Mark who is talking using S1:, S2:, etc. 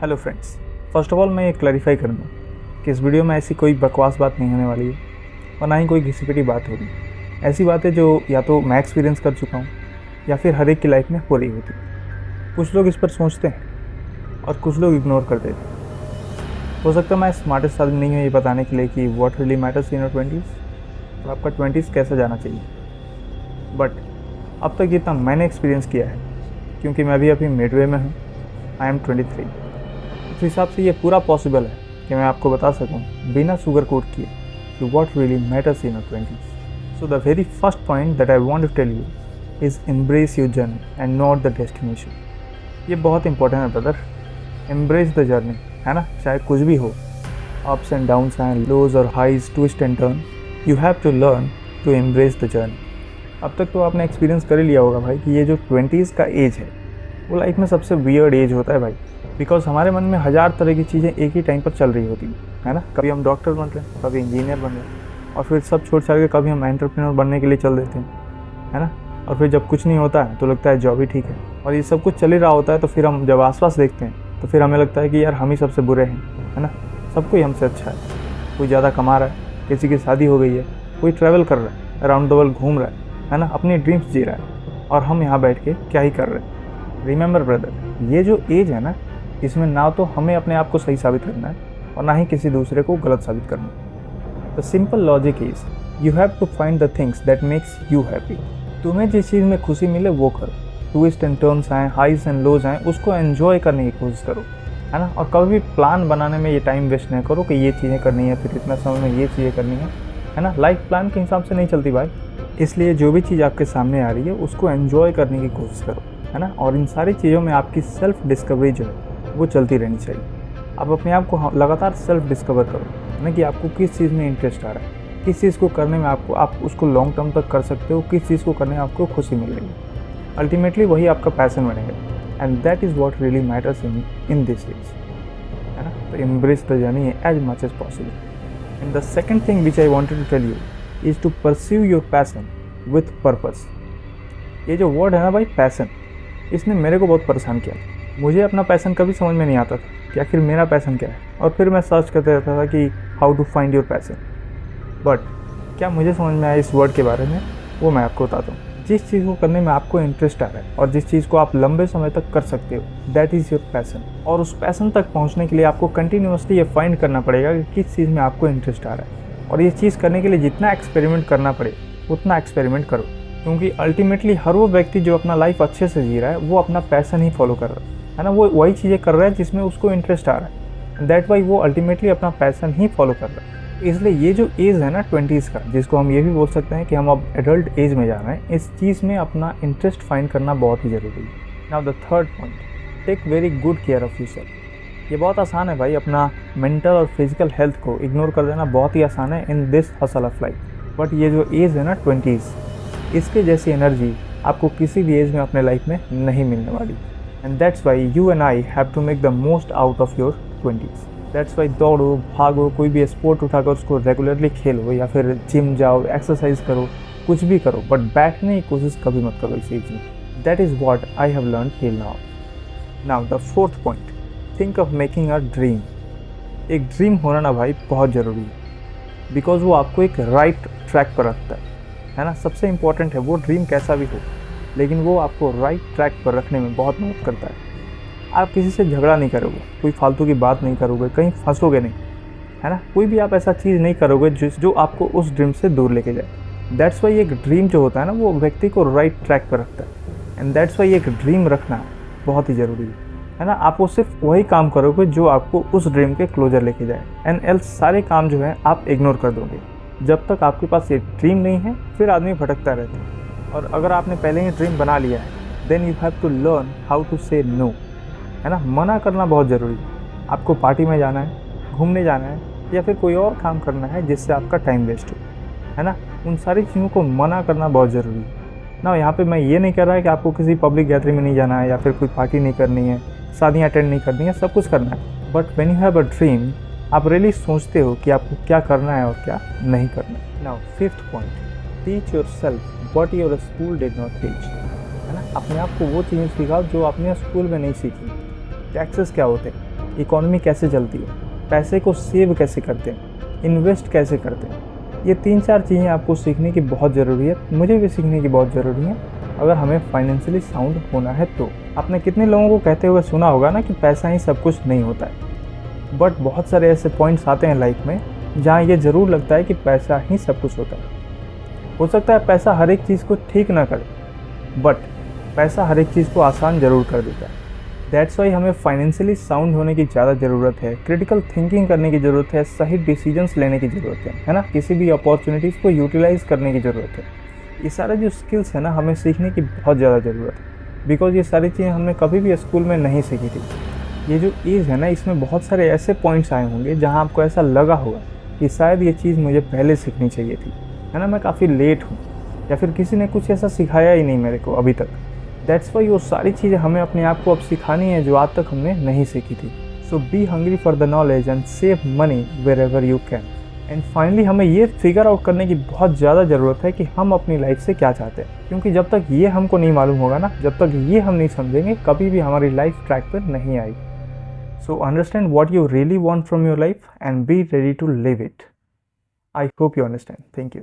S1: Hello friends, first of all मैं ये clarify कर दूँ कि इस वीडियो में ऐसी कोई बकवास बात नहीं होने वाली है और ना ही कोई घिसी-पिटी बात होगी। ऐसी बातें जो या तो मैं एक्सपीरियंस कर चुका हूँ या फिर हर एक की लाइफ में हो रही होती है। कुछ लोग इस पर सोचते हैं और कुछ लोग इग्नोर कर देते हैं। हो सकता है मैं स्मार्टेस्ट आदमी नहीं हूँ ये बताने के लिए कि what really matters in your 20s और आपका 20s कैसे जाना चाहिए, बट अब तक जितना मैंने एक्सपीरियंस किया है, क्योंकि मैं अभी मिडवे में हूँ, आई एम 23, उस हिसाब से ये पूरा पॉसिबल है कि मैं आपको बता सकूं बिना शुगर कोट किए कि what really matters in your 20s। So the very first point that I want to tell you is embrace your journey and not the destination. ये बहुत इंपॉर्टेंट है ब्रदर, एम्ब्रेस द जर्नी, है ना। चाहे कुछ भी हो, ups and downs and lows और highs, twist and turn, you have to learn to embrace the journey. अब तक तो आपने एक्सपीरियंस कर ही लिया होगा भाई कि ये जो 20s का एज है वो लाइफ में सबसे वियर्ड एज होता है भाई, बिकॉज हमारे मन में हज़ार तरह की चीज़ें एक ही टाइम पर चल रही होती है ना। कभी हम डॉक्टर बन रहे हैं, कभी इंजीनियर बन रहे हैं, और फिर सब छोड़ छाड़ के कभी हम एंटरप्रेन्योर बनने के लिए चल देते हैं, है ना। और फिर जब कुछ नहीं होता है तो लगता है जॉब ही ठीक है, और ये सब कुछ चल ही रहा होता है तो फिर हम जब आसपास देखते हैं तो फिर हमें लगता है कि यार हम ही सबसे बुरे हैं, है ना। सब कोई हमसे अच्छा है, कोई ज़्यादा कमा रहा है, किसी की शादी हो गई है, कोई ट्रैवल कर रहा है, अराउंड द वर्ल्ड घूम रहा है ना, अपनी ड्रीम्स जी रहा है, और हम यहाँ बैठ के क्या ही कर रहे हैं। रिमेंबर ब्रदर, ये जो एज है ना, इसमें ना तो हमें अपने आप को सही साबित करना है और ना ही किसी दूसरे को गलत साबित करना है। The simple logic is you have to find the things that makes you happy. तुम्हें जिस चीज़ में खुशी मिले वो करो। ट्विस्ट एंड टर्न्स आएँ, हाइज एंड लोज आएँ, उसको एन्जॉय करने की कोशिश करो, है ना। और कभी भी प्लान बनाने में ये टाइम वेस्ट नहीं करो कि ये चीज़ें करनी है, फिर इतना समय में ये चीज़ें करनी है ना। लाइफ प्लान के हिसाब से नहीं चलती भाई। इसलिए जो भी चीज़ आपके सामने आ रही है उसको एन्जॉय करने की कोशिश करो, है ना। और इन सारी चीज़ों में आपकी सेल्फ डिस्कवरी जो है वो चलती रहनी चाहिए। आप अपने आप को लगातार सेल्फ डिस्कवर करो, ना कि आपको किस चीज़ में इंटरेस्ट आ रहा है, किस चीज़ को करने में आप उसको लॉन्ग टर्म तक कर सकते हो, किस चीज़ को करने में आपको खुशी मिल रही है। अल्टीमेटली वही आपका पैशन बनेगा, and that is what really matters in this age, है ना। तो embrace the journey as much as possible. And the second thing which I wanted to tell you is to pursue your passion with purpose. ये जो word है ना भाई, passion, इसने मेरे को बहुत परेशान किया। मुझे अपना पैशन कभी समझ में नहीं आता था कि आखिर मेरा पैशन क्या है, और फिर मैं सर्च करते रहता था कि how to find your passion. But क्या मुझे समझ में आया इस वर्ड के बारे में, वो मैं आपको बताता हूँ। जिस चीज़ को करने में आपको इंटरेस्ट आ रहा है और जिस चीज़ को आप लंबे समय तक कर सकते हो, दैट इज़ योर पैशन। और उस पैशन तक पहुँचने के लिए आपको कंटिन्यूसली ये फाइंड करना पड़ेगा कि किस चीज़ में आपको इंटरेस्ट आ रहा है, और ये चीज़ करने के लिए जितना एक्सपेरिमेंट करना पड़े उतना एक्सपेरिमेंट करो। क्योंकि अल्टीमेटली हर वो व्यक्ति जो अपना लाइफ अच्छे से जी रहा है वो अपना पैशन ही फॉलो कर रहा है ना। वो वही चीज़ें कर रहा है जिसमें उसको इंटरेस्ट आ रहा है, दैट वाई वो अल्टीमेटली अपना पैशन ही फॉलो कर रहा है। इसलिए ये जो एज है ना 20s का, जिसको हम ये भी बोल सकते हैं कि हम अब एडल्ट एज में जा रहे हैं, इस चीज़ में अपना इंटरेस्ट फाइंड करना बहुत ही ज़रूरी है। Now the third point, take very good care of yourself. ये बहुत आसान है भाई, अपना मेंटल और फिजिकल हेल्थ को इग्नोर कर देना बहुत ही आसान है in this hustle of life. But ये जो एज है ना 20s, इसके जैसी एनर्जी आपको किसी भी एज में अपने लाइफ में नहीं मिलने वाली। And that's why you and I have to make the most out of your 20s। That's why दौड़ो, भागो, कोई भी स्पोर्ट उठाकर उसको रेगुलरली खेलो, या फिर जिम जाओ, एक्सरसाइज करो, कुछ भी करो, बट बैठने की कोशिश कभी मत करो इस एज में। That is what I have learn till now. Now the fourth point, think of making a dream. एक ड्रीम होना ना भाई बहुत ज़रूरी है, बिकॉज वो आपको एक राइट ट्रैक पर रखता है ना। सबसे इम्पॉर्टेंट है वो ड्रीम कैसा भी हो, लेकिन वो आपको राइट ट्रैक पर रखने में बहुत मदद करता है। आप किसी से झगड़ा नहीं करोगे, कोई फालतू की बात नहीं करोगे, कहीं फंसोगे नहीं, है ना। कोई भी आप ऐसा चीज़ नहीं करोगे जो आपको उस ड्रीम से दूर लेके जाए। दैट्स वाई एक ड्रीम जो होता है ना वो व्यक्ति को राइट ट्रैक पर रखता है, एंड दैट्स वाई एक ड्रीम रखना बहुत ही ज़रूरी है ना। आप वो सिर्फ वही काम करोगे जो आपको उस ड्रीम के क्लोजर लेके जाए, एंड एल्स सारे काम जो है आप इग्नोर कर दोगे। जब तक आपके पास ये ड्रीम नहीं है फिर आदमी भटकता रहता है। और अगर आपने पहले ही ड्रीम बना लिया है, then you have to learn how to say no, है ना। मना करना बहुत ज़रूरी है। आपको पार्टी में जाना है, घूमने जाना है, या फिर कोई और काम करना है जिससे आपका टाइम वेस्ट हो, है ना, उन सारी चीज़ों को मना करना बहुत ज़रूरी है ना। यहाँ पे मैं ये नहीं कह रहा कि आपको किसी पब्लिक गैदरिंग में नहीं जाना है, या फिर कोई पार्टी नहीं करनी है, शादियाँ अटेंड नहीं करनी है, सब कुछ करना है। But when you have a dream, आप रियली सोचते हो कि आपको क्या करना है और क्या नहीं करना है। Now fifth point, teach your self what your school did not teach, है ना। अपने आप को वो चीज़ें सिखाओ जो आपने स्कूल में नहीं सीखी। टैक्सेस क्या होते हैं, इकोनॉमी कैसे चलती है, पैसे को सेव कैसे करते हैं, इन्वेस्ट कैसे करते हैं। ये 3-4 चीज़ें आपको सीखने की बहुत ज़रूरी है, मुझे भी सीखने की बहुत ज़रूरी है अगर हमें फाइनेंशियली साउंड होना है तो। आपने कितने लोगों को कहते हुए सुना होगा ना कि पैसा ही सब कुछ नहीं होता है, बट बहुत सारे ऐसे पॉइंट्स आते हैं लाइफ में जहाँ ये ज़रूर लगता है कि पैसा ही सब कुछ होता है। हो सकता है पैसा हर एक चीज़ को ठीक ना करे, बट पैसा हर एक चीज़ को आसान ज़रूर कर देता है। दैट्स वाई हमें फाइनेंशियली साउंड होने की ज़्यादा ज़रूरत है, क्रिटिकल थिंकिंग करने की ज़रूरत है, सही डिसीजंस लेने की ज़रूरत है ना, किसी भी अपॉर्चुनिटीज़ को यूटिलाइज़ करने की ज़रूरत है। ये सारे जो स्किल्स है ना हमें सीखने की बहुत ज़्यादा ज़रूरत है, बिकॉज ये सारी चीज़ें हमने कभी भी स्कूल में नहीं सीखी थी। ये जो एज है ना इसमें बहुत सारे ऐसे पॉइंट्स आए होंगे जहाँ आपको ऐसा लगा होगा कि शायद ये चीज़ मुझे पहले सीखनी चाहिए थी, है ना, मैं काफ़ी लेट हूँ, या फिर किसी ने कुछ ऐसा सिखाया ही नहीं मेरे को अभी तक। दैट्स वाई वो सारी चीज़ें हमें अपने आप को अब सिखानी है जो आज तक हमने नहीं सीखी थी। So be hungry for the knowledge and save money where ever you can. And finally हमें ये फिगर आउट करने की बहुत ज़्यादा ज़रूरत है कि हम अपनी लाइफ से क्या चाहते हैं, क्योंकि जब तक ये हमको नहीं मालूम होगा ना, जब तक ये हम नहीं समझेंगे, कभी भी हमारी लाइफ ट्रैक पर नहीं आएगी। So understand what you really want from your life and be ready to live it. I hope you understand. Thank you.